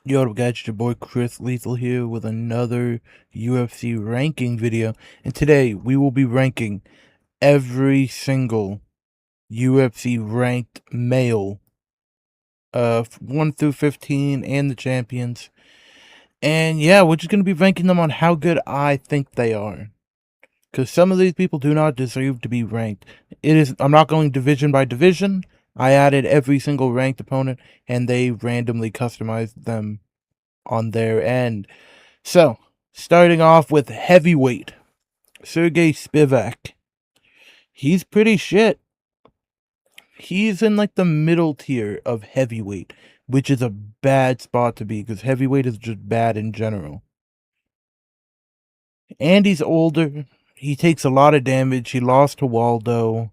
Yo, what up, guys? It's your boy Chris Lethal here with another UFC ranking video. And today we will be ranking every single UFC ranked male, 1 through 15, and the champions. And yeah, we're just going to be ranking them on how good I think they are. Because some of these people do not deserve to be ranked. I'm not going division by division. I added every single ranked opponent, and they randomly customized them on their end. So, starting off with heavyweight, Sergey Spivak. He's pretty shit. He's in like the middle tier of heavyweight, which is a bad spot to be because heavyweight is just bad in general. And he's older. He takes a lot of damage. He lost to Waldo.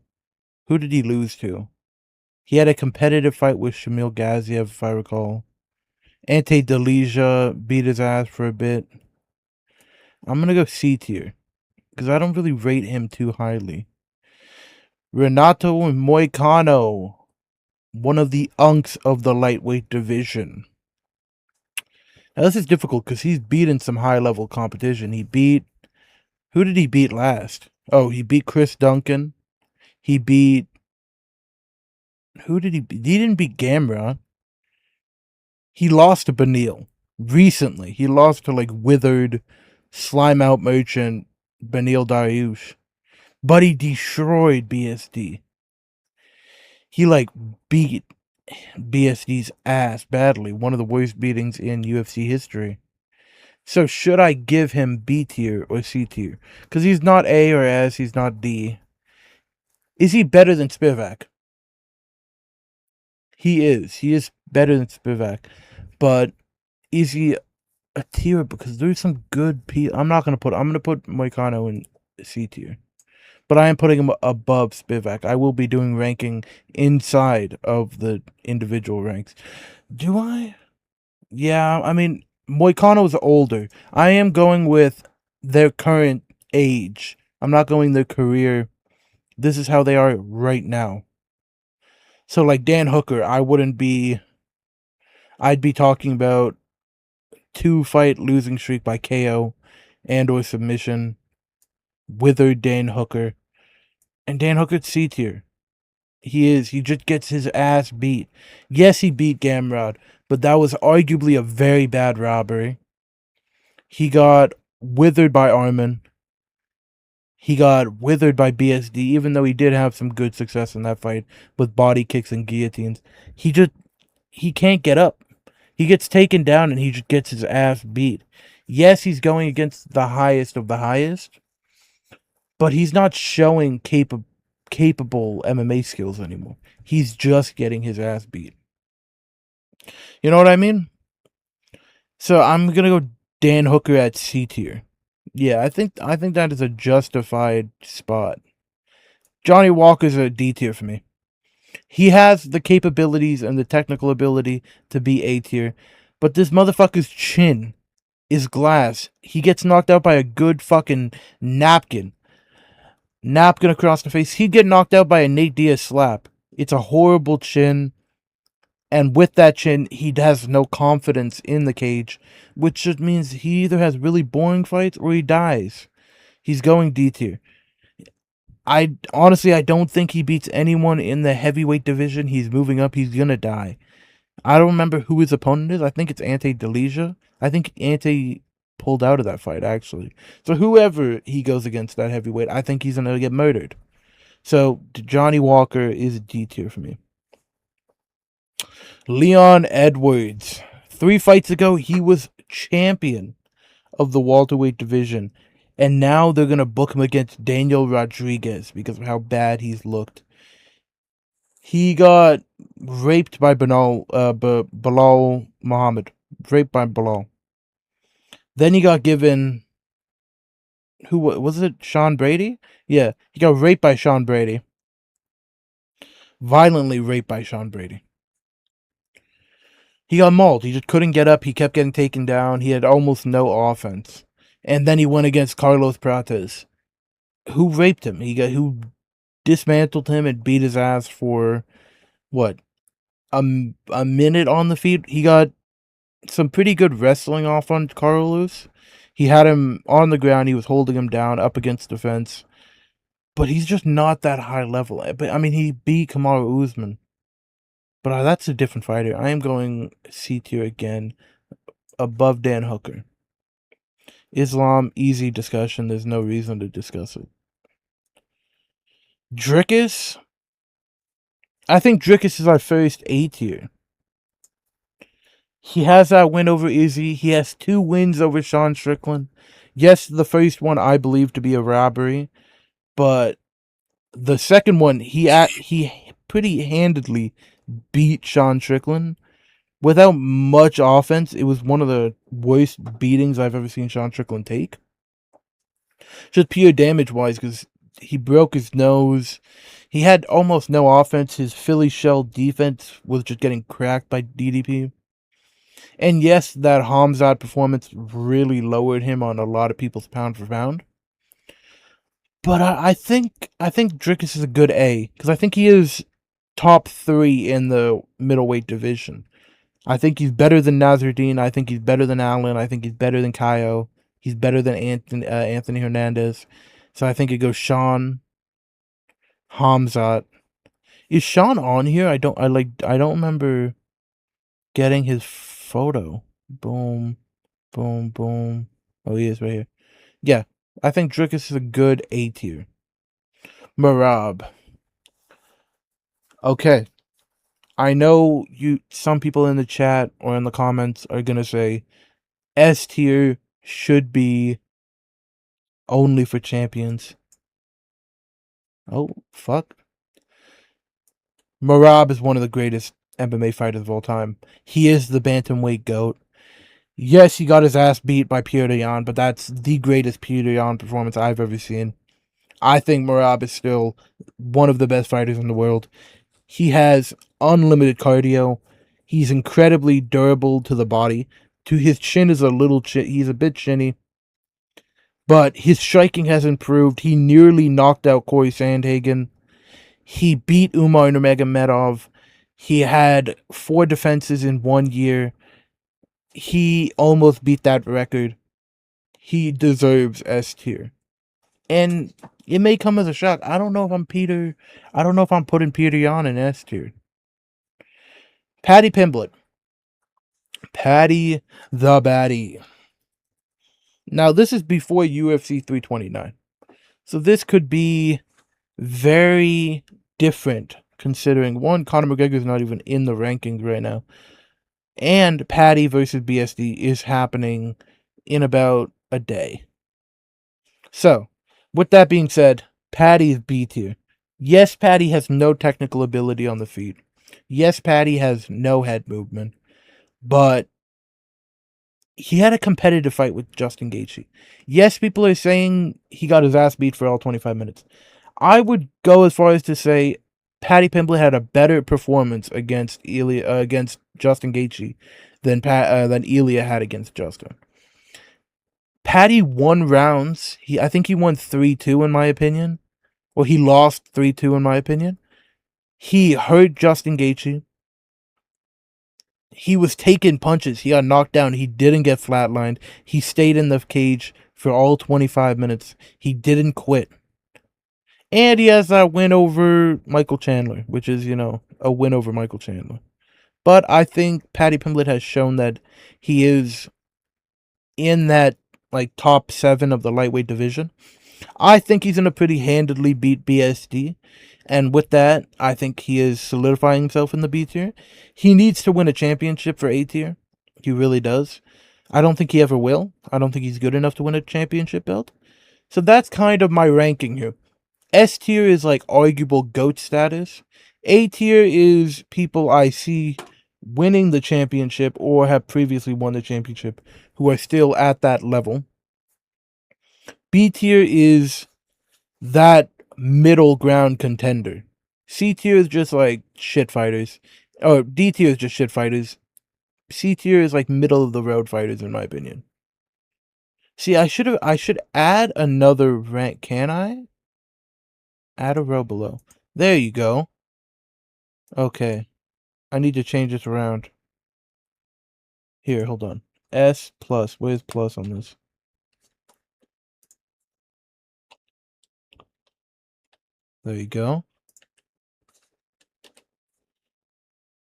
Who did he lose to? He had a competitive fight with Shamil Gaziev, if I recall. Ante Delija beat his ass for a bit. I'm gonna go C tier because I don't really rate him too highly. Renato Moicano, one of the unks of the lightweight division. Now, this is difficult because he's beaten some high-level competition. Who did he beat last? Oh, he beat Chris Duncan. He beat... Who did he beat? He didn't beat Gamrot. He lost to Beneil recently. He lost to, like, withered, slime-out merchant Beneil Dariush. But he destroyed BSD. He, like, beat BSD's ass badly. One of the worst beatings in UFC history. So should I give him B tier or C tier? Because he's not A or S, he's not D. Is he better than Spivak? He is. He is better than Spivak. But is he a tier? Because there's some good people. I'm going to put Moicano in C tier. But I am putting him above Spivak. I will be doing ranking inside of the individual ranks. Do I? Yeah, I mean, Moicano's older. I am going with their current age. I'm not going their career. This is how they are right now. So, like Dan Hooker, I'd be talking about 2-fight losing streak by KO and or submission. Withered Dan Hooker. And Dan Hooker's C tier. He is. He just gets his ass beat. Yes, he beat Gamrot, but that was arguably a very bad robbery. He got withered by Arman. He got withered by BSD, even though he did have some good success in that fight with body kicks and guillotines. He can't get up. He gets taken down and he just gets his ass beat. Yes, he's going against the highest of the highest, but he's not showing capable MMA skills anymore. He's just getting his ass beat. You know what I mean? So I'm gonna go Dan Hooker at C tier. Yeah, I think that is a justified spot. Johnny Walker's a D tier for me. He has the capabilities and the technical ability to be A tier, but this motherfucker's chin is glass. He gets knocked out by a good fucking napkin. Napkin across the face. He'd get knocked out by a Nate Diaz slap. It's a horrible chin. And with that chin, he has no confidence in the cage, which just means he either has really boring fights or he dies. He's going D tier. I don't think he beats anyone in the heavyweight division. He's moving up. He's gonna die. I don't remember who his opponent is. I think it's Ante Delija. I think Ante pulled out of that fight, actually. So whoever he goes against that heavyweight, I think he's gonna get murdered. So Johnny Walker is D tier for me. Leon Edwards. 3 fights ago, he was champion of the welterweight division. And now they're going to book him against Daniel Rodriguez because of how bad he's looked. He got raped by Belal Muhammad. Raped by Belal. Then he got given... Who was it? Sean Brady? Yeah, he got raped by Sean Brady. Violently raped by Sean Brady. He got mauled. He just couldn't get up. He kept getting taken down. He had almost no offense. And then he went against Carlos Prates, who raped him. Who dismantled him and beat his ass for what? A minute on the feet. He got some pretty good wrestling off on Carlos. He had him on the ground. He was holding him down up against the fence. But he's just not that high level. But I mean, he beat Kamaru Usman. But that's a different fighter. I am going C tier again, above Dan Hooker. Islam, easy discussion. There's no reason to discuss it. Dricus. I think Dricus is our first A tier. He has that win over Izzy. He has 2 wins over Sean Strickland. Yes, the first one I believe to be a robbery, but the second one he pretty handedly beat Sean Strickland without much offense. It was one of the worst beatings I've ever seen Sean Strickland take. Just pure damage wise, because he broke his nose. He had almost no offense. His Philly shell defense was just getting cracked by DDP. And yes, that Hamzat performance really lowered him on a lot of people's pound for pound. But I think Dricus is a good A, because I think he is top 3 in the middleweight division. I think he's better than Nasruddin. I think he's better than Allen. I think he's better than Caio. He's better than Anthony Hernandez. So I think it goes Sean, Hamzat. Is Sean on here? I don't remember getting his photo. Boom, boom, boom. Oh, he is right here. Yeah, I think Dricus is a good A tier. Merab. Okay. I know some people in the chat or in the comments are gonna say S tier should be only for champions. Oh, fuck. Merab is one of the greatest MMA fighters of all time. He is the bantamweight GOAT. Yes, he got his ass beat by Petr Yan, but that's the greatest Petr Yan performance I've ever seen. I think Merab is still one of the best fighters in the world. He has unlimited cardio. He's incredibly durable to the body. His chin is he's a bit chinny. But his striking has improved. He nearly knocked out Corey Sandhagen. He beat Umar Nurmagomedov. He had 4 defenses in 1 year. He almost beat that record. He deserves S tier. And it may come as a shock. I don't know if I'm putting Petr Yan in S tier. Paddy Pimblett. Paddy the Baddy. Now, this is before UFC 329. So this could be very different, considering, one, Conor McGregor's not even in the rankings right now. And Paddy versus BSD is happening in about a day. So, with that being said, Paddy is B tier. Yes, Paddy has no technical ability on the feet. Yes, Paddy has no head movement. But he had a competitive fight with Justin Gaethje. Yes, people are saying he got his ass beat for all 25 minutes. I would go as far as to say Paddy Pimblett had a better performance against Justin Gaethje than Ilya had against Justin. Paddy won rounds. I think he won 3-2 in my opinion. Well, he lost 3-2 in my opinion. He hurt Justin Gaethje. He was taking punches. He got knocked down. He didn't get flatlined. He stayed in the cage for all 25 minutes. He didn't quit. And he has that win over Michael Chandler, which is, a win over Michael Chandler. But I think Paddy Pimblett has shown that he is in that top 7 of the lightweight division. I think he's gonna pretty handedly beat BSD. And with that, I think he is solidifying himself in the B tier. He needs to win a championship for A tier. He really does. I don't think he ever will. I don't think he's good enough to win a championship belt. So that's kind of my ranking here. S tier is arguable GOAT status. A tier is people I see winning the championship or have previously won the championship who are still at that level. B tier is that middle ground contender. C tier is just shit fighters. Or D tier is just shit fighters. C tier is middle of the road fighters in my opinion. See, I should add another rank. Can I? Add a row below. There you go. Okay. I need to change this around. Here, hold on. S plus. Where's plus on this? There you go.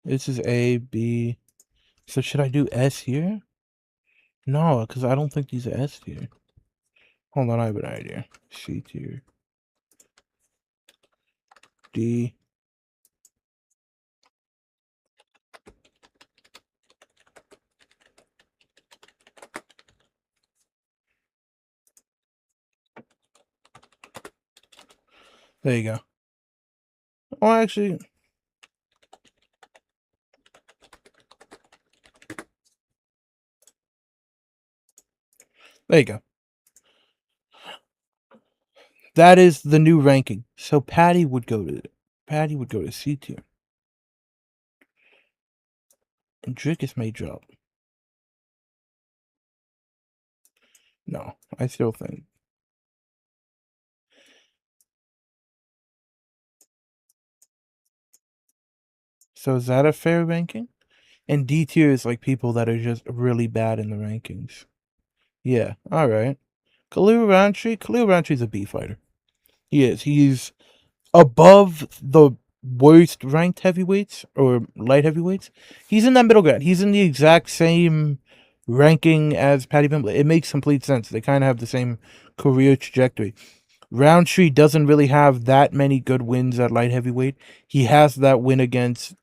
This is A, B. So should I do S here? No, because I don't think these are S tier. Hold on, I have an idea. C tier. D. There you go. Oh, actually, there you go. That is the new ranking. So Patty would go to C tier. And Drickus may drop. No, I still think. So is that a fair ranking? And D tier is like people that are just really bad in the rankings. Yeah, alright. Khalil Rountree's a B fighter. He is. He's above the worst ranked heavyweights or light heavyweights. He's in that middle ground. He's in the exact same ranking as Paddy Pimblett. It makes complete sense. They kind of have the same career trajectory. Roundtree doesn't really have that many good wins at light heavyweight. He has that win against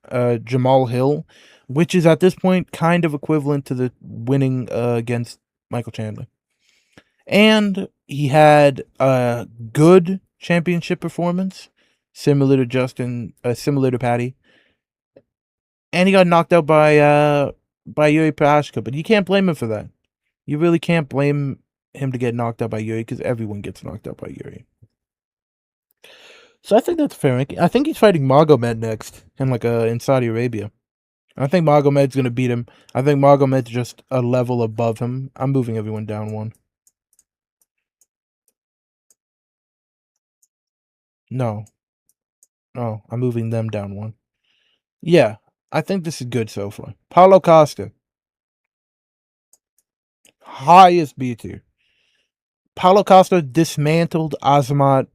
Jamal Hill, which is at this point kind of equivalent to the winning against Michael Chandler. And he had a good championship performance, similar to Patty. And he got knocked out by Yuri Prochazka, but you can't blame him for that. You really can't blame him to get knocked out by Yuri because everyone gets knocked out by Yuri. So I think that's fair. I think he's fighting Magomed next in Saudi Arabia. I think Magomed's gonna beat him. I think Magomed's just a level above him. I'm moving everyone down one. No. No, I'm moving them down one. Yeah, I think this is good so far. Paulo Costa. Highest B tier. Paulo Costa dismantled Azamat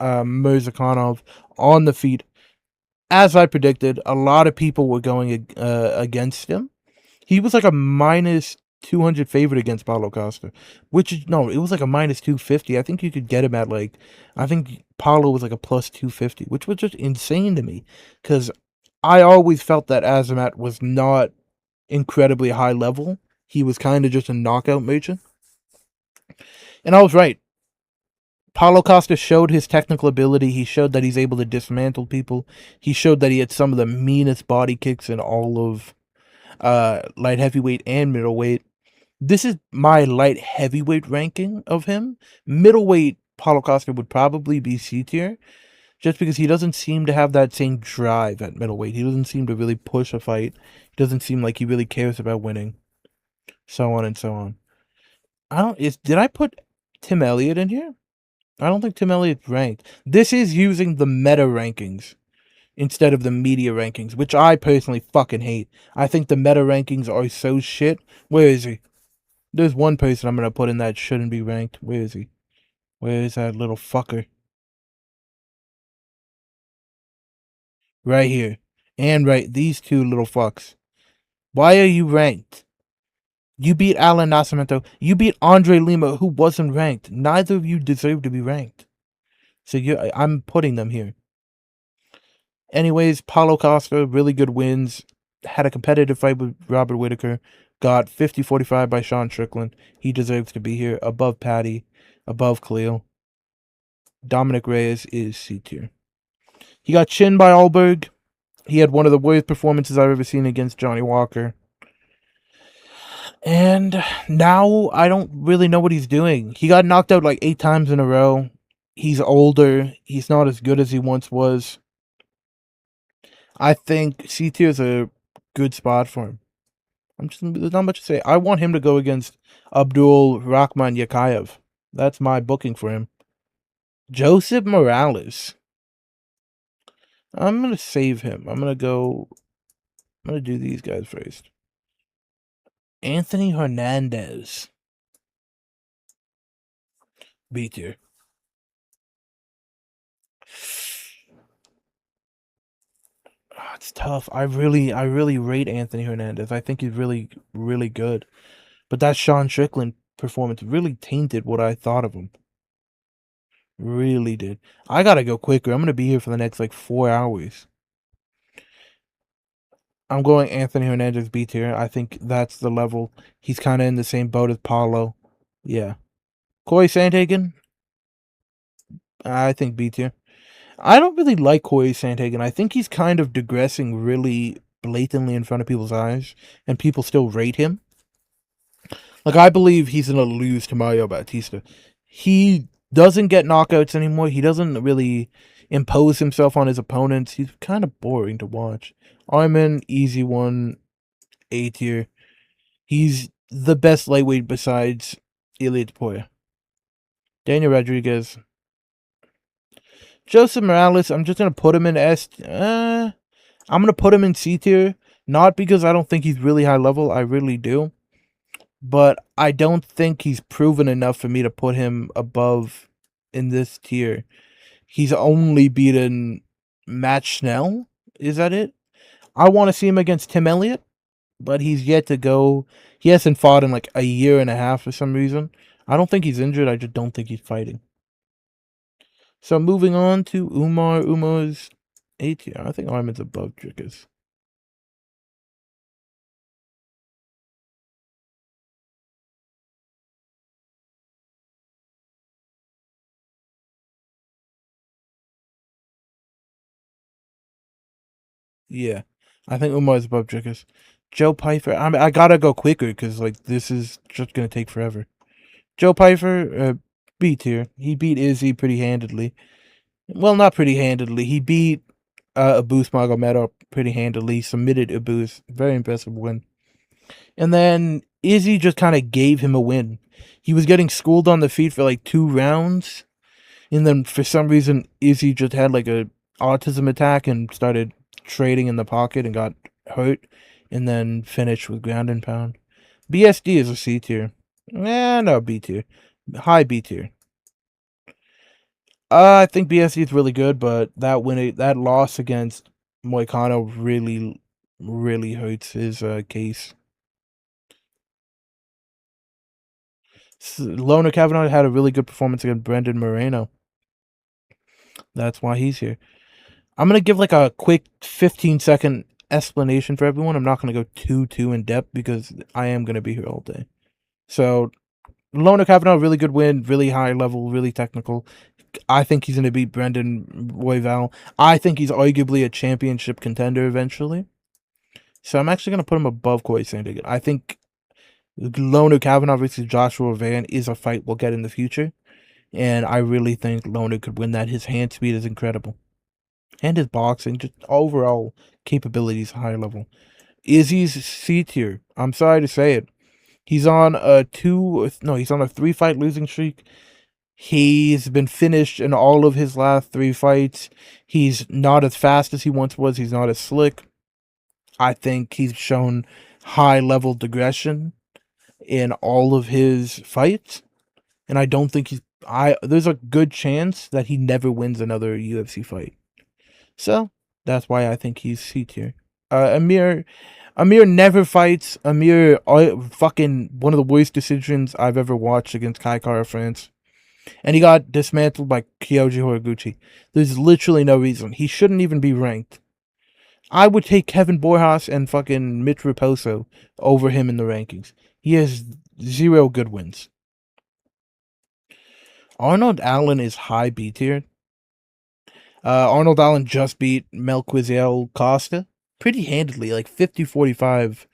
Mirzakhanov on the feet. As I predicted, a lot of people were going against him. He was like a minus 200 favorite against Paulo Costa, which is, no, it was like a minus 250. I think you could get him at I think Paulo was like a plus 250, which was just insane to me because I always felt that Azamat was not incredibly high level. He was kind of just a knockout merchant. And I was right. Paulo Costa showed his technical ability. He showed that he's able to dismantle people. He showed that he had some of the meanest body kicks in all of light heavyweight and middleweight. This is my light heavyweight ranking of him. Middleweight, Paulo Costa would probably be C tier, just because he doesn't seem to have that same drive at middleweight. He doesn't seem to really push a fight. He doesn't seem like he really cares about winning. So on and so on. Did I put Tim Elliott in here? I don't think Tim Elliott's ranked. This is using the meta rankings instead of the media rankings, which I personally fucking hate. I think the meta rankings are so shit. Where is he? There's one person I'm gonna put in that shouldn't be ranked. Where is he? Where is that little fucker? Right here. And right, these two little fucks. Why are you ranked? You beat Alan Nascimento. You beat Andre Lima, who wasn't ranked. Neither of you deserve to be ranked. So I'm putting them here. Anyways, Paulo Costa, really good wins. Had a competitive fight with Robert Whitaker. Got 50-45 by Sean Strickland. He deserves to be here. Above Patty. Above Khalil. Dominic Reyes is C tier. He got chinned by Alberg. He had one of the worst performances I've ever seen against Johnny Walker. And now I don't really know what he's doing. He got knocked out like 8 times in a row. He's older. He's not as good as he once was. I think C tier is a good spot for him. There's not much to say. I want him to go against Abdul Rahman Yakayev. That's my booking for him. Joseph Morales. I'm going to save him. I'm going to do these guys first. Anthony Hernandez. B tier. It's tough. I really rate Anthony Hernandez. I think he's really good. But that Sean Strickland performance really tainted what I thought of him. Really did. I gotta go quicker. I'm gonna be here for the next like 4 hours. I'm going Anthony Hernandez B tier. I think that's the level. He's kind of in the same boat as Paulo. Yeah. Corey Sandhagen. I think B tier. I don't really like Corey Sandhagen. I think he's kind of digressing really blatantly in front of people's eyes, and people still rate him. Like, I believe he's gonna lose to Mario Bautista. He doesn't get knockouts anymore. He doesn't really impose himself on his opponents. He's kind of boring to watch. Arman, easy one, A tier. He's the best lightweight besides Ilia Topuria. Daniel Rodriguez. Joseph Morales, I'm just going to put him in S. I'm going to put him in C tier. Not because I don't think he's really high level. I really do. But I don't think he's proven enough for me to put him above in this tier. He's only beaten Matt Schnell. Is that it? I want to see him against Tim Elliott, but he's yet to go. He hasn't fought in like a year and a half for some reason. I don't think he's injured. I just don't think he's fighting. So moving on to Umar. Umar's A tier. I think Arman's above Dricus. Yeah, I think Umar's above Dricus. Joe Pyfer. I gotta go quicker because like this is just gonna take forever. Joe Pyfer, B tier. He beat Izzy pretty handedly. Well, not pretty handedly. He beat Abus Magomedov pretty handily. Submitted Abus. Very impressive win. And then Izzy just kind of gave him a win. He was getting schooled on the feet for like 2 rounds. And then for some reason, Izzy just had like a autism attack and started trading in the pocket and got hurt. And then finished with ground and pound. BSD is a C tier. No, B tier. High B tier. I think BSD is really good, but that loss against Moicano really hurts his case. Loner Kavanaugh had a really good performance against Brendan Moreno. That's why he's here. I'm gonna give like a quick 15-second explanation for everyone. I'm not gonna go too in depth because I am gonna be here all day. So Loner Kavanaugh, really good win, really high level, really technical. I think he's gonna beat Brendan Royval. I think he's arguably a championship contender eventually. So I'm actually gonna put him above Corey Sandhagen. I think Loner Kavanaugh versus Joshua Van is a fight we'll get in the future. And I really think Loner could win that. His hand speed is incredible. And his boxing, just overall capabilities, high level. Izzy's C tier. I'm sorry to say it. He's on a 3-fight losing streak. He's been finished in all of his last 3 fights. He's not as fast as he once was. He's not as slick. I think he's shown high level digression in all of his fights. And I don't think there's a good chance that he never wins another UFC fight. So that's why I think he's C tier. Amir never fights. Amir, fucking one of the worst decisions I've ever watched against Kai Kara France. And he got dismantled by Kyoji Horiguchi. There's literally no reason. He shouldn't even be ranked. I would take Kevin Borjas and fucking Mitch Raposo over him in the rankings. He has 0 good wins. Arnold Allen is high B tier. Arnold Allen just beat Melquizael Costa pretty handedly, like 50-45.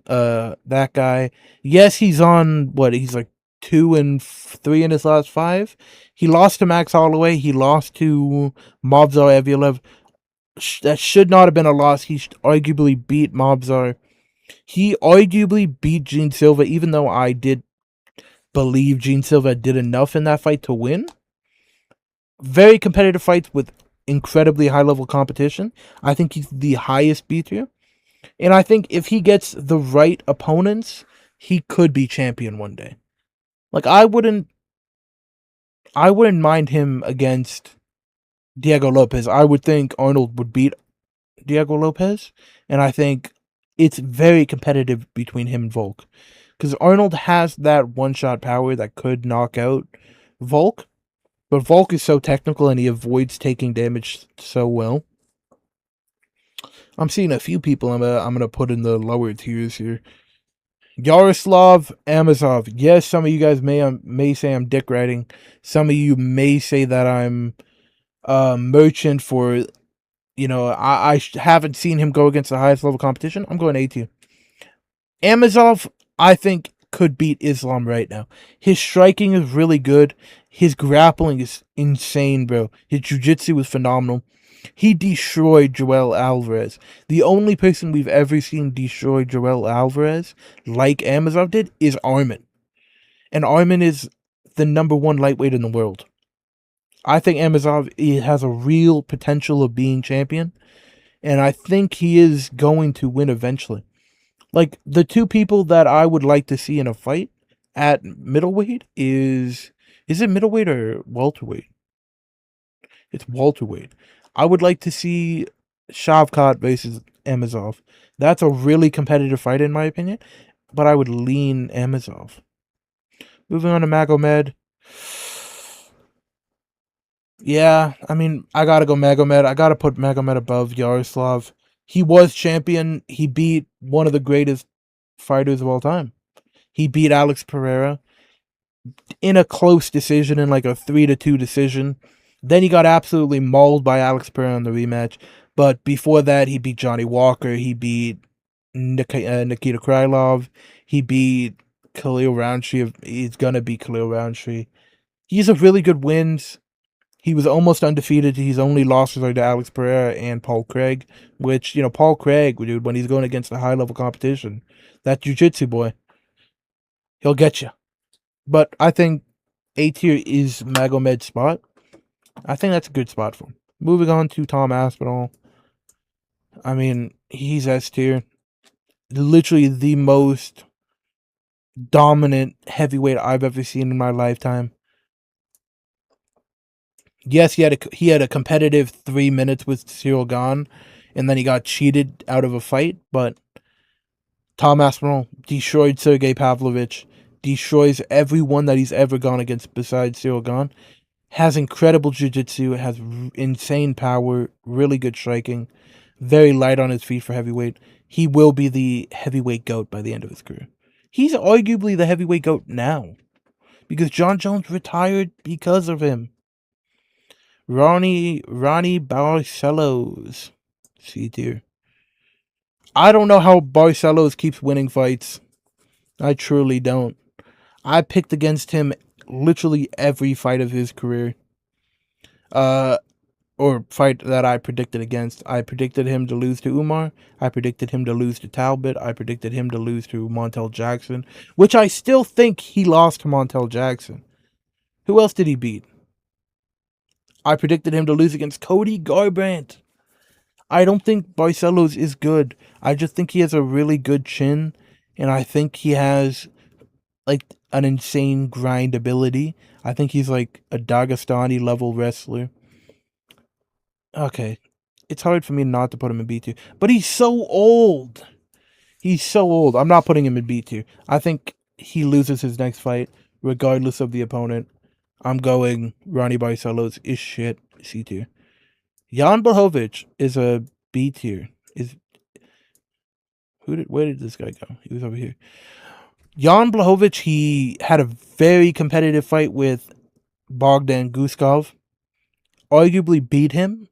That guy. Yes, he's on he's like 2-3 in his last 5. He lost to Max Holloway. He lost to Movsar Evloev. That should not have been a loss. He arguably beat Movsar. He arguably beat Gene Silva, even though I did believe Gene Silva did enough in that fight to win. Very competitive fights with incredibly high level competition. I think he's the highest B tier. And I think if he gets the right opponents, he could be champion one day. Like, I wouldn't mind him against Diego Lopez. I would think Arnold would beat Diego Lopez, and I think it's very competitive between him and Volk. Because Arnold has that one-shot power that could knock out Volk, but Volk is so technical and he avoids taking damage so well. I'm seeing a few people I'm gonna put in the lower tiers here. Yaroslav Amosov. Yes, some of you guys may say I'm dick riding. Some of you may say that I'm merchant for, I haven't seen him go against the highest level competition. I'm going A tier. Amosov, I think, could beat Islam right now. His striking is really good. His grappling is insane, bro. His jiu-jitsu was phenomenal. He destroyed Joel Alvarez. The only person we've ever seen destroy Joel Alvarez like Amosov did is Arman. And Arman is the #1 lightweight in the world. I think Amosov has a real potential of being champion. And I think he is going to win eventually. Like, the two people that I would like to see in a fight at middleweight is it middleweight or welterweight? It's welterweight. I would like to see Shavkat versus Amosov. That's a really competitive fight in my opinion, but I would lean Amosov. Moving on to Magomed. Yeah, I mean, I gotta go Magomed. I gotta put Magomed above Yaroslav. He was champion. He beat one of the greatest fighters of all time. He beat Alex Pereira in a close decision, in like a 3-2 decision. Then he got absolutely mauled by Alex Pereira in the rematch. But before that, he beat Johnny Walker. He beat Nikita Krylov. He beat Khalil Roundtree. He's gonna beat Khalil Roundtree. He's a really good wins. He was almost undefeated. His only losses are to Alex Pereira and Paul Craig, which, Paul Craig, dude, when he's going against a high-level competition, that jiu-jitsu boy, he'll get you. But I think A tier is Magomed's spot. I think that's a good spot for him. Moving on to Tom Aspinall. I mean, he's S tier. Literally the most dominant heavyweight I've ever seen in my lifetime. Yes, he had a competitive 3 minutes with Cyril Gane, and then he got cheated out of a fight, but Tom Aspinall destroyed Sergey Pavlovich, destroys everyone that he's ever gone against besides Cyril Gane, has incredible jiu-jitsu, has insane power, really good striking, very light on his feet for heavyweight. He will be the heavyweight GOAT by the end of his career. He's arguably the heavyweight GOAT now, because Jon Jones retired because of him. Ronnie Barcelos, C tier. I don't know how Barcelos keeps winning fights. I truly don't. I picked against him literally every fight of his career. Or fight that I predicted against. I predicted him to lose to Umar. I predicted him to lose to Talbot. I predicted him to lose to Montel Jackson, which I still think he lost to Montel Jackson. Who else did he beat? I predicted him to lose against Cody Garbrandt. I don't think Barcelos is good. I just think he has a really good chin, and I think he has like an insane grind ability. I think he's like a Dagestani level wrestler. Okay, it's hard for me not to put him in B tier, but he's so old. He's so old. I'm not putting him in B tier. I think he loses his next fight, regardless of the opponent. I'm going Ronnie Barcelos is shit, C tier. Jan Blachowicz is a B tier. Where did this guy go? He was over here. Jan Blachowicz, he had a very competitive fight with Bogdan Guskov. Arguably beat him,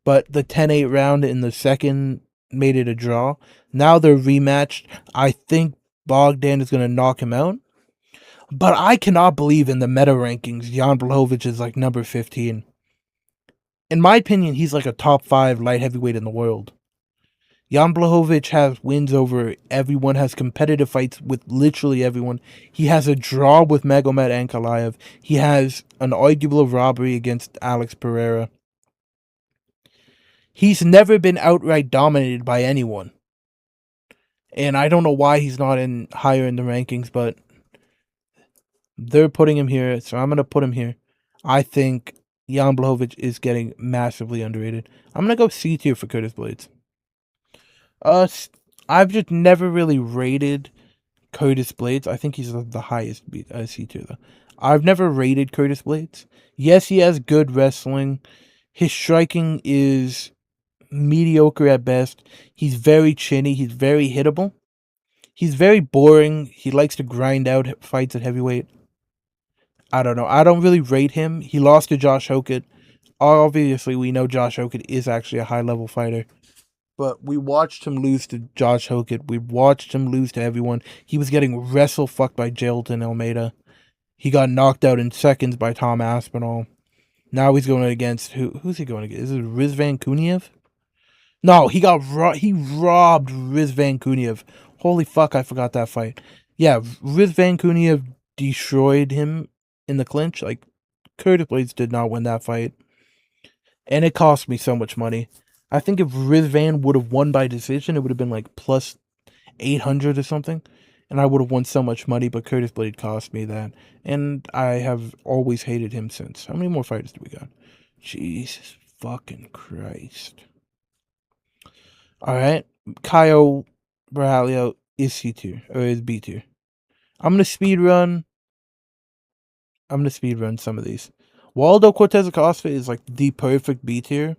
but the 10-8 round in the second made it a draw. Now they're rematched. I think Bogdan is going to knock him out. But I cannot believe in the meta rankings, Jan Blachowicz is like number 15. In my opinion, he's like a top 5 light heavyweight in the world. Jan Blachowicz has wins over everyone, has competitive fights with literally everyone. He has a draw with Magomed Ankalaev. He has an arguable robbery against Alex Pereira. He's never been outright dominated by anyone. And I don't know why he's not in higher in the rankings, but they're putting him here, so I'm gonna put him here. I think Jan Blachowicz is getting massively underrated. I'm gonna go C tier for Curtis Blades. I've just never really rated Curtis Blades. I think he's the highest C tier though. I've never rated Curtis Blades. Yes, he has good wrestling. His striking is mediocre at best. He's very chinny. He's very hittable. He's very boring. He likes to grind out fights at heavyweight. I don't know. I don't really rate him. He lost to Josh Hokett. Obviously, we know Josh Hokett is actually a high-level fighter. But we watched him lose to Josh Hokett. We watched him lose to everyone. He was getting wrestle-fucked by Jailton Almeida. He got knocked out in seconds by Tom Aspinall. Now he's going against... Who's he going against? Is it Rizvan Kuniev? No, he robbed Rizvan Kuniev. Holy fuck, I forgot that fight. Yeah, Rizvan Kuniev destroyed him in the clinch. Like, Curtis Blades did not win that fight. And it cost me so much money. I think if Rizvan would have won by decision, it would have been like plus 800 or something. And I would have won so much money, but Curtis Blade cost me that. And I have always hated him since. How many more fighters do we got? Jesus fucking Christ. Alright. Caio Borralho is C tier, or is B tier. I'm going to speed run some of these. Waldo Cortez Acosta is like the perfect B tier.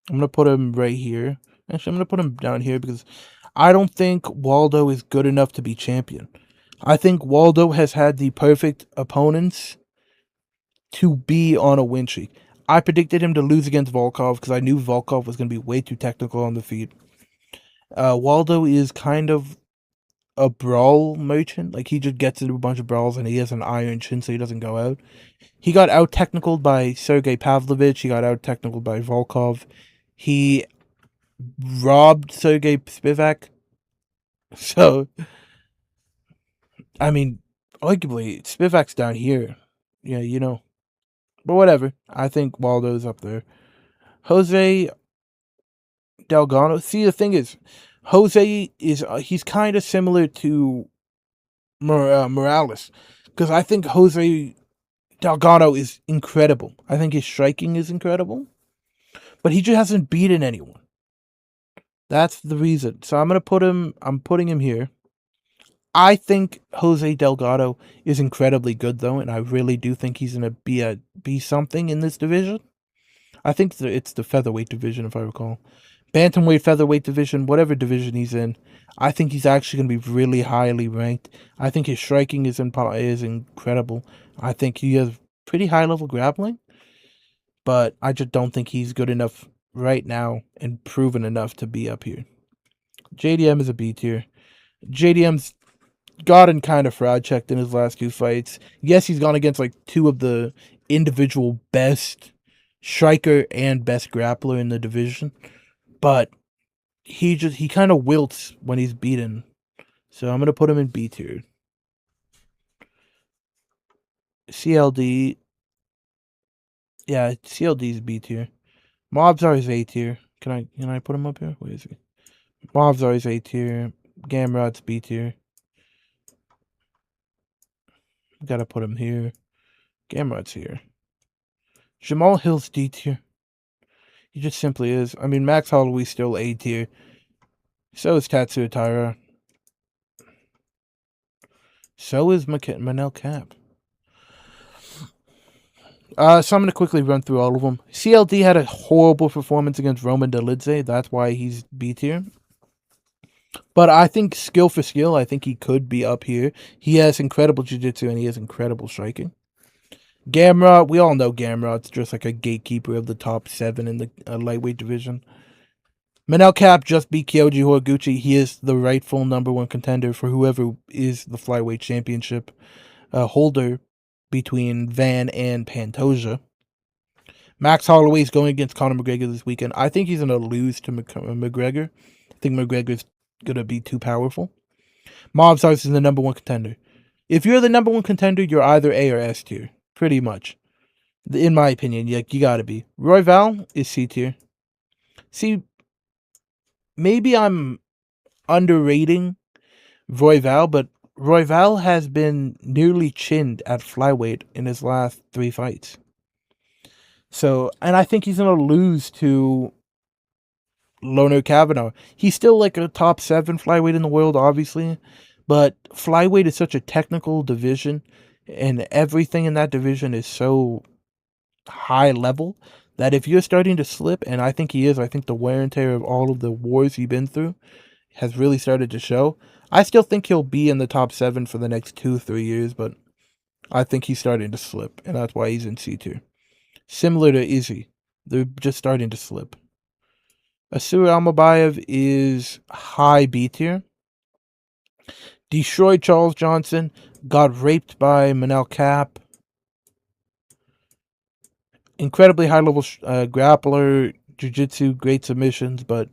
I'm going to put him right here. Actually, I'm going to put him down here because I don't think Waldo is good enough to be champion. I think Waldo has had the perfect opponents to be on a win streak. I predicted him to lose against Volkov because I knew Volkov was going to be way too technical on the feet. Waldo is kind of a brawl merchant. Like, he just gets into a bunch of brawls and he has an iron chin so he doesn't go out. He got out-technicaled by Sergey Pavlovich. He got out-technicaled by Volkov. He robbed Sergey Spivak. So, I mean, arguably, Spivak's down here. Yeah, you know. But whatever. I think Waldo's up there. Jose Delgado. See, the thing is, Jose is, he's kind of similar to Morales. Because I think Jose Delgado is incredible. I think his striking is incredible. But he just hasn't beaten anyone. That's the reason. So I'm putting him here. I think Jose Delgado is incredibly good, though, and I really do think he's going to be something in this division. I think it's the featherweight division, if I recall. Bantamweight, featherweight division, whatever division he's in, I think he's actually going to be really highly ranked. I think his striking is incredible. I think he has pretty high-level grappling, but I just don't think he's good enough right now and proven enough to be up here. JDM is a B tier. JDM's gotten kind of fraud checked in his last two fights. Yes, he's gone against like two of the individual best striker and best grappler in the division, but he kind of wilts when he's beaten. So I'm gonna put him in B tier. CLD, yeah, CLD is B tier. Mobzar is A tier. Can I put him up here? Where is he? Mobzar is A tier. Gamrod's B tier. Gotta put him here. Gamrod's here. Jamal Hill's D tier. He just simply is. I mean, Max Holloway's still A tier. So is Tatsuya Taira. So is Manel Cap. So I'm going to quickly run through all of them. CLD had a horrible performance against Roman Dolidze. That's why he's B tier. But I think skill for skill, I think he could be up here. He has incredible jiu-jitsu and he has incredible striking. Gamrot, we all know Gamrot's just like a gatekeeper of the top 7 in the lightweight division. Manel Cap just beat Kyoji Horiguchi. He is the rightful #1 contender for whoever is the flyweight championship holder between Van and Pantoja. Max Holloway is going against Conor McGregor this weekend. I think he's going to lose to McGregor. I think McGregor's going to be too powerful. Mobzar is the #1 contender. If you're the #1 contender, you're either A or S tier. Pretty much. In my opinion, you got to be. Royval is C tier. See, maybe I'm underrating Royval, but Royval has been nearly chinned at flyweight in his last 3 fights. So, and I think he's going to lose to Lono Kavanaugh. He's still like a top 7 flyweight in the world, obviously, but flyweight is such a technical division, and everything in that division is so high level that if you're starting to slip, and I think he is, I think the wear and tear of all of the wars he's been through has really started to show. I still think he'll be in the top 7 for the next 2-3 years, but I think he's starting to slip, and that's why he's in C tier. Similar to Izzy, they're just starting to slip. Asur Almabayev is high B tier. Destroyed Charles Johnson, got raped by Manel Kape. Incredibly high level grappler, jiu-jitsu, great submissions, but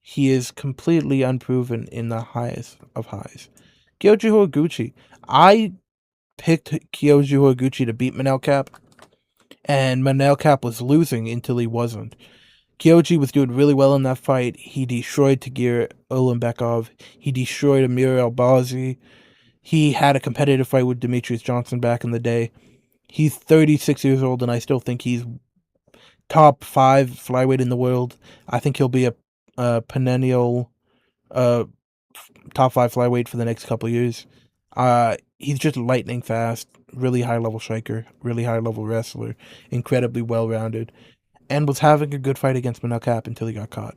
he is completely unproven in the highest of highs. Kyoji Horiguchi. I picked Kyoji Horiguchi to beat Manel Kape, and Manel Kape was losing until he wasn't. Kyoji was doing really well in that fight. He destroyed Tagir Ulanbekov. He destroyed Amir Albazi. He had a competitive fight with Demetrius Johnson back in the day. He's 36 years old, and I still think he's top 5 flyweight in the world. I think he'll be a perennial top 5 flyweight for the next couple of years. He's just lightning fast, really high level striker, really high level wrestler, incredibly well rounded, and was having a good fight against Manel Kape until he got caught.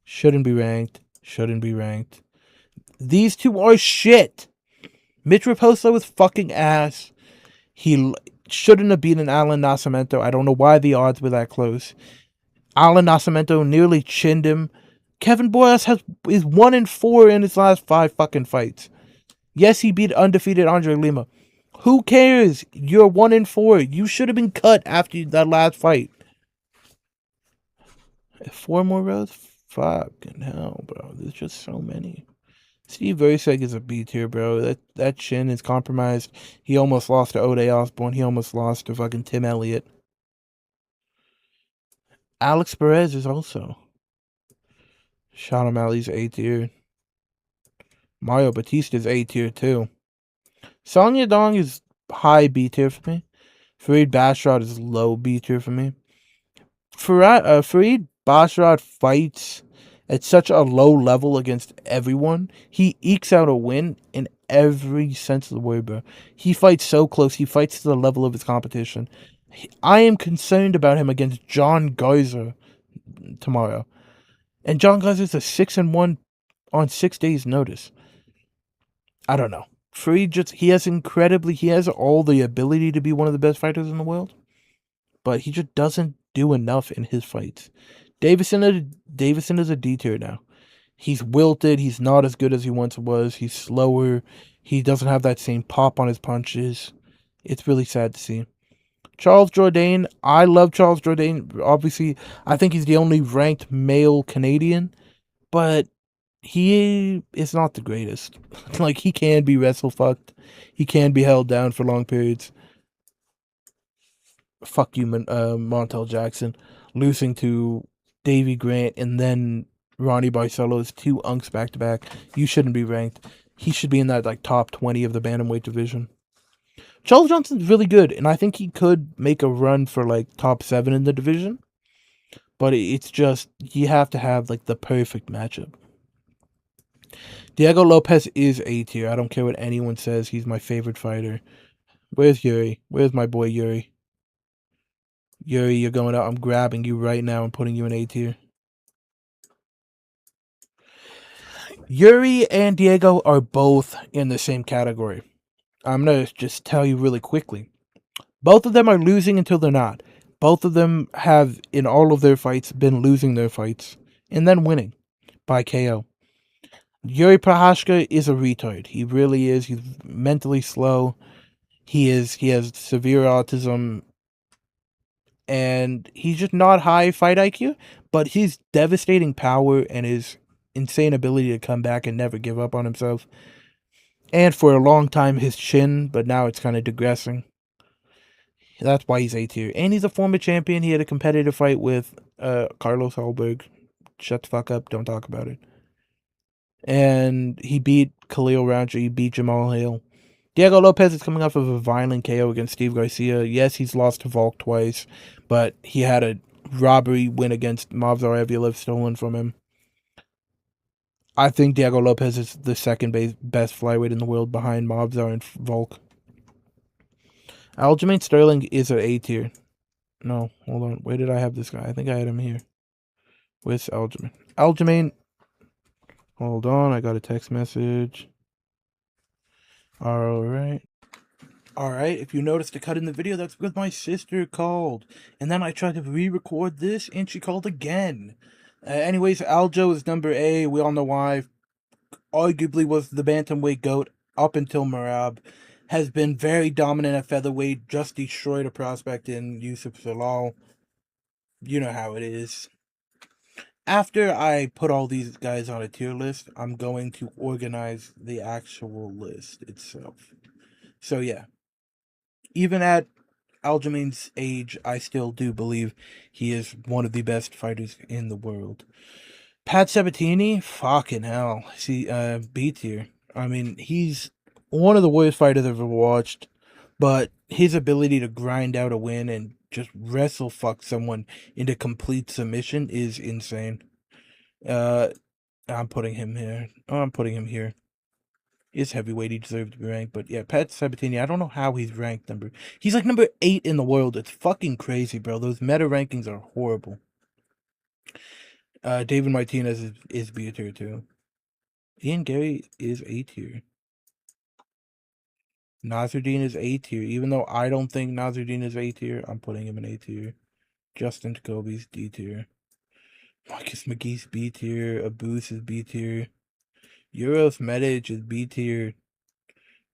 Shouldn't be ranked. Shouldn't be ranked. These two are shit. Mitch Raposo was fucking ass. He shouldn't have beaten Alan Nascimento. I don't know why the odds were that close. Alan Nascimento nearly chinned him. Kevin Boras is 1-4 in his last 5 fucking fights. Yes, he beat undefeated Andre Lima. Who cares? You're 1-4. You should have been cut after that last fight. 4 more rows? Fucking hell, bro. There's just so many. Steve Versek is a B tier, bro. That chin is compromised. He almost lost to Ode Osborne. He almost lost to fucking Tim Elliott. Alex Perez is also. Sean O'Malley's A tier. Mario Batista's A tier too. Song Yadong is high B tier for me. Farid Basharat is low B tier for me. Farid Basharat fights at such a low level against everyone. He ekes out a win in every sense of the word, bro. He fights so close. He fights to the level of his competition. I am concerned about him against John Garza tomorrow. And John Garza's a 6-1 on 6 days' notice. I don't know. Farid he has all the ability to be one of the best fighters in the world, but he just doesn't do enough in his fights. Davison is a D tier now. He's wilted. He's not as good as he once was. He's slower. He doesn't have that same pop on his punches. It's really sad to see. Charles Jourdain. I love Charles Jourdain. Obviously, I think he's the only ranked male Canadian, but he is not the greatest. Like, he can be wrestle fucked. He can be held down for long periods. Fuck you, Montel Jackson. Losing to Davey Grant and then Ronnie Barcelos, 2 unks back to back. You shouldn't be ranked. He should be in that like top 20 of the bantamweight division. Charles Johnson's really good, and I think he could make a run for like top 7 in the division. But it's just, you have to have like the perfect matchup. Diego Lopez is A tier. I don't care what anyone says. He's my favorite fighter. Where's Yuri? Where's my boy Yuri? Yuri, you're going out. I'm grabbing you right now and putting you in A tier. Yuri and Diego are both in the same category. I'm going to just tell you really quickly. Both of them are losing until they're not. Both of them have, in all of their fights, been losing their fights and then winning by KO. Yuri Prochazka is a retard. He really is. He's mentally slow. He has severe autism, and he's just not high fight IQ, but his devastating power and his insane ability to come back and never give up on himself. And for a long time, his chin, but now it's kind of digressing. That's why he's A tier. And he's a former champion. He had a competitive fight with Carlos Hallberg. Shut the fuck up. Don't talk about it. and he beat Khalil Rountree, he beat Jamal Hill. Diego Lopez is coming off of a violent KO against Steve Garcia. Yes, he's lost to Volk twice, but he had a robbery win against Movsar Evloev stolen from him. I think Diego Lopez is the second best flyweight in the world behind Movsar and Volk. Aljamain Sterling is an A tier. No, hold on. Where did I have this guy? I think I had him here. Where's Aljamain? Aljamain. Hold on, I got a text message. Alright. Alright, if you noticed a cut in the video, that's because my sister called. And then I tried to re-record this, and she called again. Anyways, Aljo is number A. We all know why. Arguably was the bantamweight GOAT up until Merab. Has been very dominant at featherweight. Just destroyed a prospect in Yusuf Zalal. You know how it is. After I put all these guys on a tier list, I'm going to organize the actual list itself. So yeah. Even at Aljamain's age, I still do believe he is one of the best fighters in the world. Pat Sabatini, fucking hell. See, B tier. I mean, he's one of the worst fighters I've ever watched, but his ability to grind out a win and just wrestle fuck someone into complete submission is insane. I'm putting him here. Oh, I'm putting him here. Is heavyweight, he deserves to be ranked, but yeah, Pat Sabatini, I don't know how he's ranked he's like number 8 in the world. It's fucking crazy, bro. Those meta rankings are horrible. David Martinez is B tier too. Ian Gary is A tier. Nasruddin is A tier. Even though I don't think Nasruddin is A tier, I'm putting him in A tier. Justin Jacoby's D tier. Marcus McGee's B tier. Abus is B tier. Uros Medic is B tier.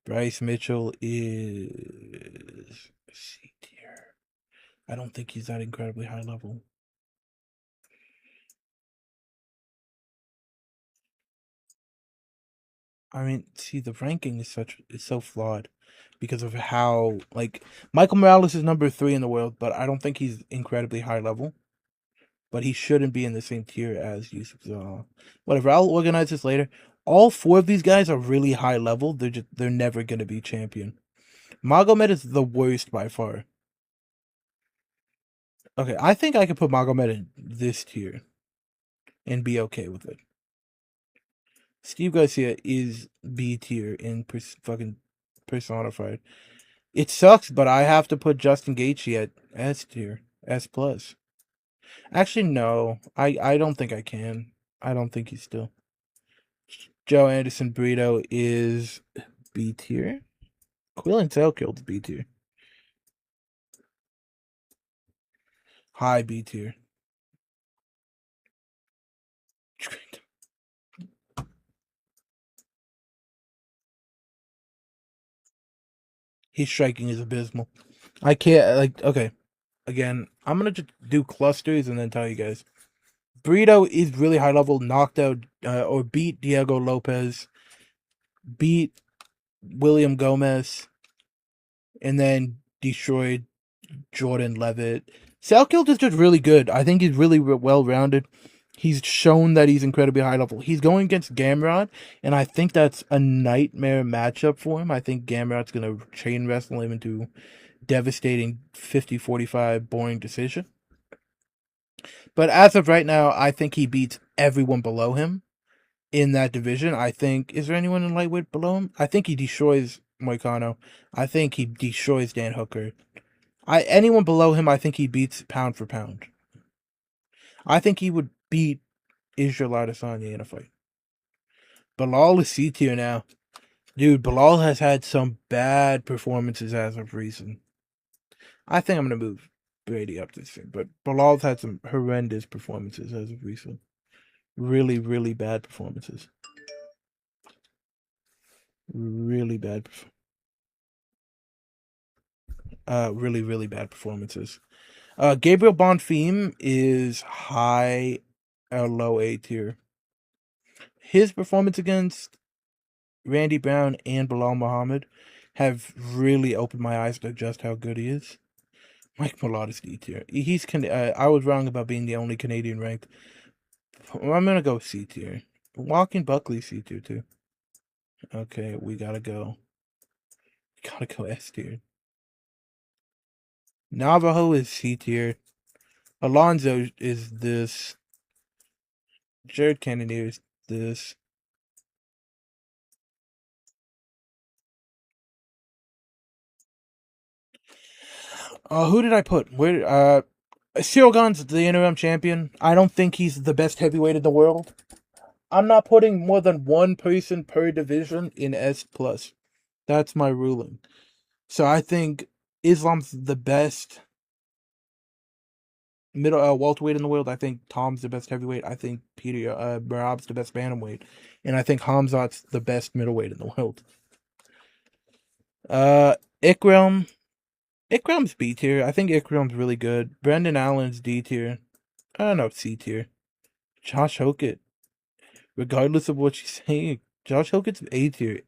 Bryce Mitchell is C tier. I don't think he's that incredibly high level. I mean, see, the ranking is so flawed because of how, like, Michael Morales is number 3 in the world, but I don't think he's incredibly high level. But he shouldn't be in the same tier as Yusuf Zalal. Whatever, I'll organize this later. All 4 of these guys are really high level. They're never gonna be champion. Magomed is the worst by far. Okay, I think I could put Magomed in this tier and be okay with it. Steve Garcia is B tier in fucking personified. It sucks, but I have to put Justin Gaethje at S tier, S plus. Actually, no, I don't think I can. I don't think he's still. Joe Anderson Brito is B tier. Quillen Selkild's B tier. High B tier. His striking is abysmal. I can't, like, okay. Again, I'm going to just do clusters and then tell you guys. Brito is really high level, knocked out or beat Diego Lopez, beat William Gomez, and then destroyed Jordan Levitt. Selkild is just really good. I think he's really well rounded. He's shown that he's incredibly high level. He's going against Gamrot, and I think that's a nightmare matchup for him. I think Gamrot's going to chain wrestle him into devastating 50-45 boring decision. But as of right now, I think he beats everyone below him in that division. I think, is there anyone in lightweight below him? I think he destroys Moicano. I think he destroys Dan Hooker. Anyone below him, I think he beats pound for pound. I think he would beat Israel Adesanya in a fight. Bilal is C tier now. Dude, Bilal has had some bad performances as of recent. I think I'm going to move Brady up this thing, but Bilal's had some horrendous performances as of recent. Really, really bad performances. Really bad. Really, really bad performances. Gabriel Bonfim is high or low A tier. His performance against Randy Brown and Bilal Muhammad have really opened my eyes to just how good he is. Mike Malott is D tier. I was wrong about being the only Canadian ranked. I'm gonna go C tier. Walking Buckley C tier too. Okay, we gotta go. Gotta go S tier. Navajo is C tier. Alonzo is this. Jared Cannonier is this. Who did I put? Where? Cyril Gane's the interim champion. I don't think he's the best heavyweight in the world. I'm not putting more than one person per division in S plus. That's my ruling. So I think Islam's the best middle welterweight in the world. I think Tom's the best heavyweight. I think Peter Merab's the best bantamweight, and I think Hamzat's the best middleweight in the world. Ikram. Ikram's B tier. I think Ikram's really good. Brendan Allen's D tier. I don't know, C tier. Josh Hokett. Regardless of what you say, Josh Hokett's A tier.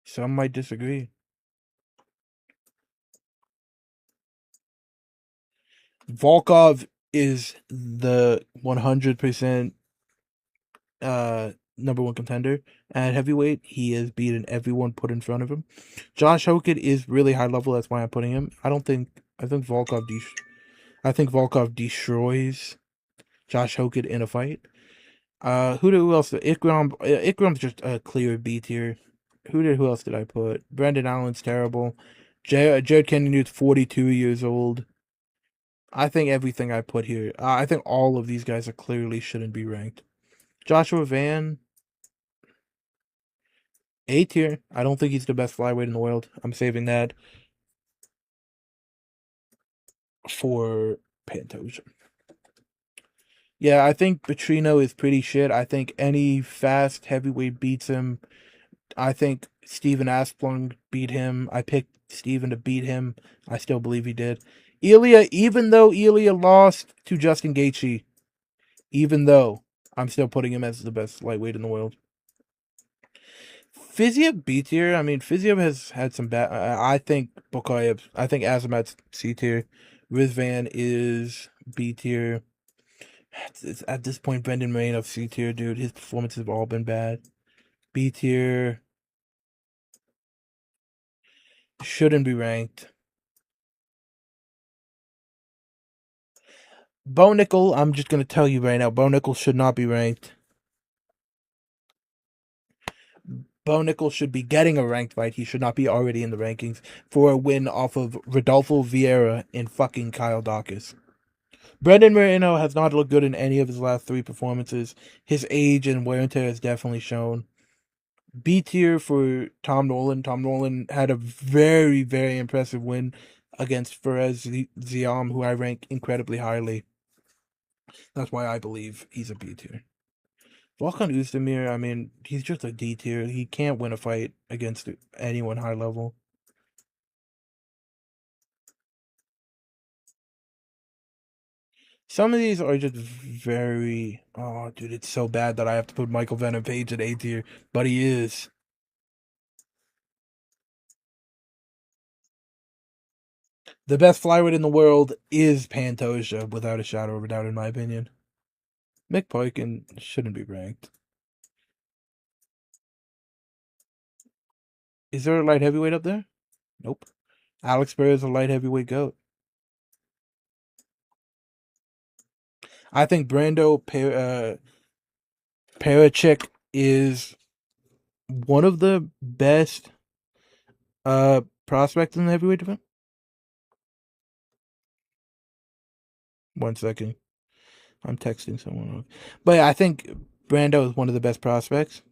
Some might disagree. Volkov is the 100% number one contender at heavyweight. He has beaten everyone put in front of him. Josh Hokett is really high level. That's why I'm putting him. I think Volkov destroys Josh Hokett in a fight. Who else? Ikram's just a clear B tier. Who else did I put? Brendan Allen's terrible. Jared Cannonier's 42 years old. I think everything I put here. I think all of these guys are clearly shouldn't be ranked. Joshua Van, A tier. I don't think he's the best flyweight in the world. I'm saving that for Pantoja. Yeah, I think Petrino is pretty shit. I think any fast heavyweight beats him. I think Steven Asplund beat him. I picked Steven to beat him. I still believe he did. Ilya, even though Ilya lost to Justin Gaethje, even though I'm still putting him as the best lightweight in the world. Fiziev B tier. I mean, Fiziev has had some bad. I think Bokayev. I think Azamat's C tier. Rizvan is B tier. At this point, Brendan Moreno C tier, dude. His performances have all been bad. B tier shouldn't be ranked. Bo Nickel, I'm just gonna tell you right now, Bo Nickel should not be ranked. Bo Nickel should be getting a ranked fight. He should not be already in the rankings for a win off of Rodolfo Vieira and fucking Kyle Dawkins. Brendan Moreno has not looked good in any of his last three performances. His age and wear and tear has definitely shown. B tier for Tom Nolan. Tom Nolan had a very, very impressive win against Fares Ziam, who I rank incredibly highly. That's why I believe he's a B tier. Volkan Oezdemir, I mean, he's just a D tier. He can't win a fight against anyone high level. Some of these are just very. Oh, dude, it's so bad that I have to put Michael Venom Page at A tier, but he is. The best flyweight in the world is Pantoja, without a shadow of a doubt, in my opinion. Mick Boykin shouldn't be ranked. Is there a light heavyweight up there? Nope. Alex Burr is a light heavyweight goat. I think Brando Parachik is one of the best prospects in the heavyweight division. 1 second. I'm texting someone. But I think Brando is one of the best prospects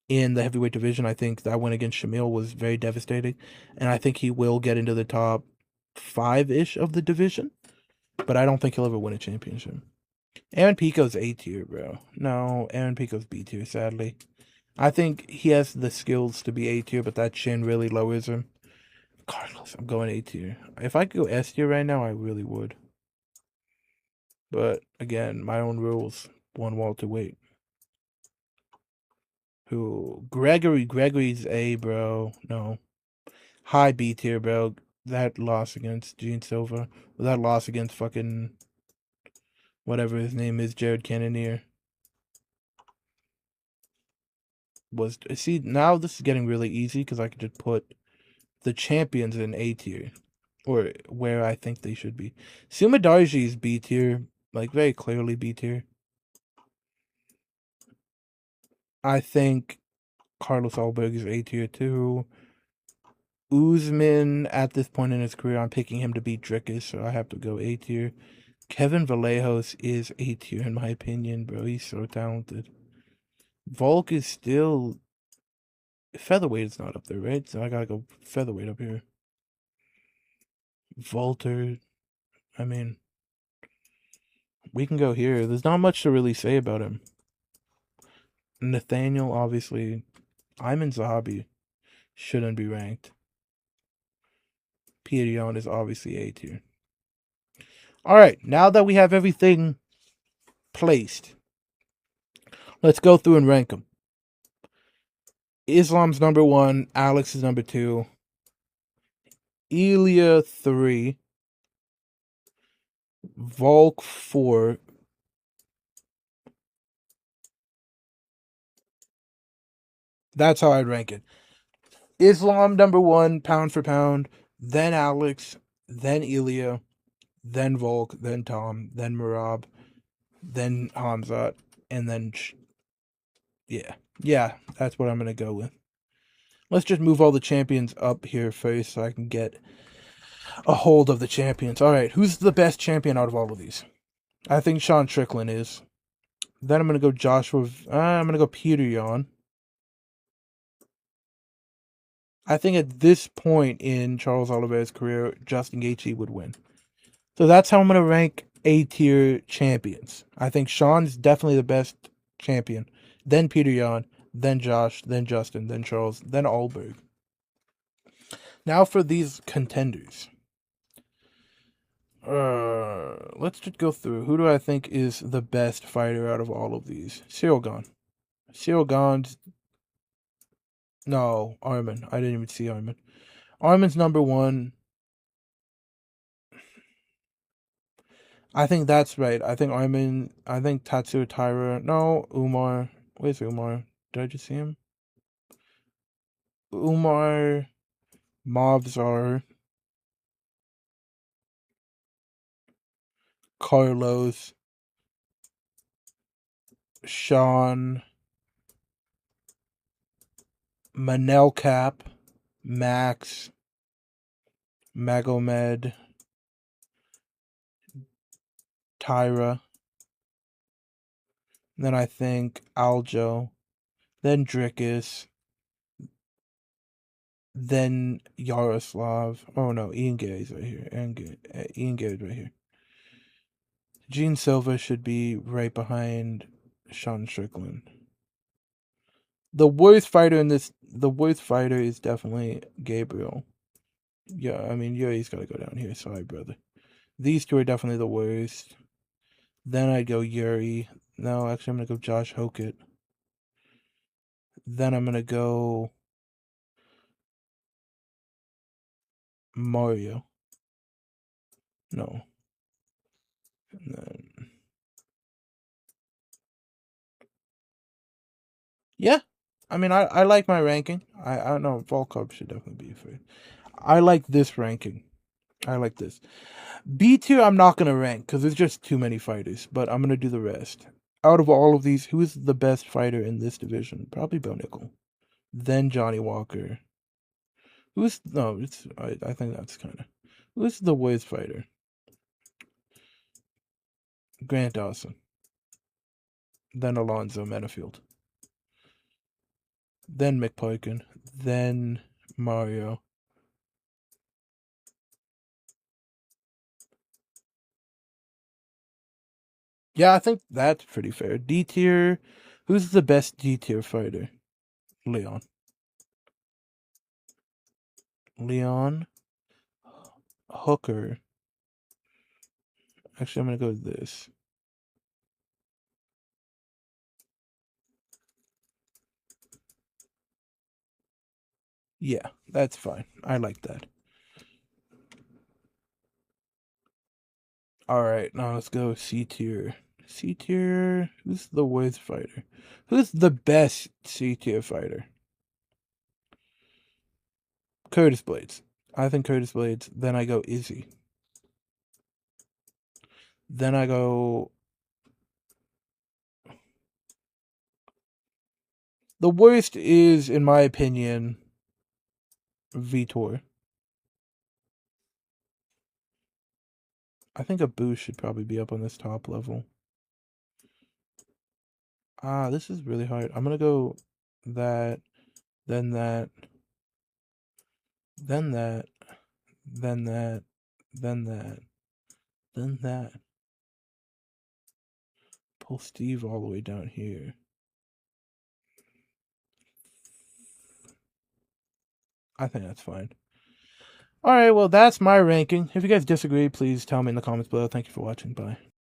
in the heavyweight division. I think that win against Shamil was very devastating. And I think he will get into the top 5-ish of the division. But I don't think he'll ever win a championship. Aaron Pico's A tier, bro. No, Aaron Pico's B tier, sadly. I think he has the skills to be A tier, but that chin really lowers him. Carlos, I'm going A tier. If I could go S tier right now, I really would. But again, my own rules. One Walter Wait. Who? Gregory's A, bro. No. High B tier, bro. that loss against Gene Silva, or that loss against fucking whatever his name is, Jared Cannonier, was. See, now this is getting really easy because I could just put the champions in A tier, or where I think they should be. Sumidaji is B tier, like very clearly B tier. I think Carlos Alberg is A tier too. Usman, at this point in his career, I'm picking him to beat Dricus, so I have to go A tier. Kevin Vallejos is A tier in my opinion, bro. He's so talented. Volk is still featherweight is not up there, right? So I gotta go featherweight up here. Volter, I mean, we can go here. There's not much to really say about him. Nathaniel, obviously, Ayman Zahabi shouldn't be ranked. Peter Yan is obviously A tier. All right, now that we have everything placed, let's go through and rank them. Islam's number 1, Alex is number 2, Ilya 3, Volk 4, that's how I'd rank it. Islam number 1, pound for pound, then Alex, then Ilya, then Volk, then Tom, then Merab, then Hamzat, and then yeah, that's what I'm gonna go with. Let's just move all the champions up here first so I can get a hold of the champions. All right, who's the best champion out of all of these? I think Sean Strickland is. Then I'm gonna go Joshua. I'm gonna go Peter Yan. I think at this point in Charles Oliveira's career, Justin Gaethje would win. So that's how I'm gonna rank A tier champions. I think Sean's definitely the best champion. Then Peter Yan, then Josh, then Justin, then Charles, then Alberg. Now for these contenders. Let's just go through. Who do I think is the best fighter out of all of these? Cyril Gane. Cyril Gane's. No, Arman. I didn't even see Arman. Arman's number 1. I think that's right. I think Arman. I think Tatsu Taira. No, Umar. Where's Umar? Did I just see him? Umar. Movsar. Carlos. Sean. Manel Cap. Max. Magomed. Tyra. Then I think Aljo. Then Dricus. Then Yaroslav. Oh no, Ian Gary's right here. Ian Gary's right here. Gene Silva should be right behind Sean Strickland. The worst fighter is definitely Gabriel. Yeah, I mean, Yuri's gotta go down here. Sorry, brother. These two are definitely the worst. Then I'd go Yuri. No, actually, I'm gonna go Josh Hokett. Then I'm gonna go Mario. No. And then... Yeah. I mean, I like my ranking. I don't know. Volkov should definitely be afraid. I like this ranking. I like this. B tier, I'm not going to rank because there's just too many fighters, but I'm going to do the rest. Out of all of these, who is the best fighter in this division? Probably Bo Nickel. Then Johnny Walker. I think that's kind of. Who's the worst fighter? Grant Dawson. Then Alonzo Menifield. Then McParkin. Then Mario. Yeah, I think that's pretty fair. D tier. Who's the best D tier fighter? Leon. Leon. Hooker. Actually, I'm going to go with this. Yeah, that's fine. I like that. Alright, now let's go C tier. C tier. Who's the worst fighter? Who's the best C tier fighter? Curtis Blades. I think Curtis Blades. Then I go Izzy. Then I go. The worst is, in my opinion, Vitor. I think a boost should probably be up on this top level. This is really hard. I'm gonna go that, then that, then that, then that, then that, then that. Pull Steve all the way down here. I think that's fine. Alright, well, that's my ranking. If you guys disagree, please tell me in the comments below. Thank you for watching. Bye.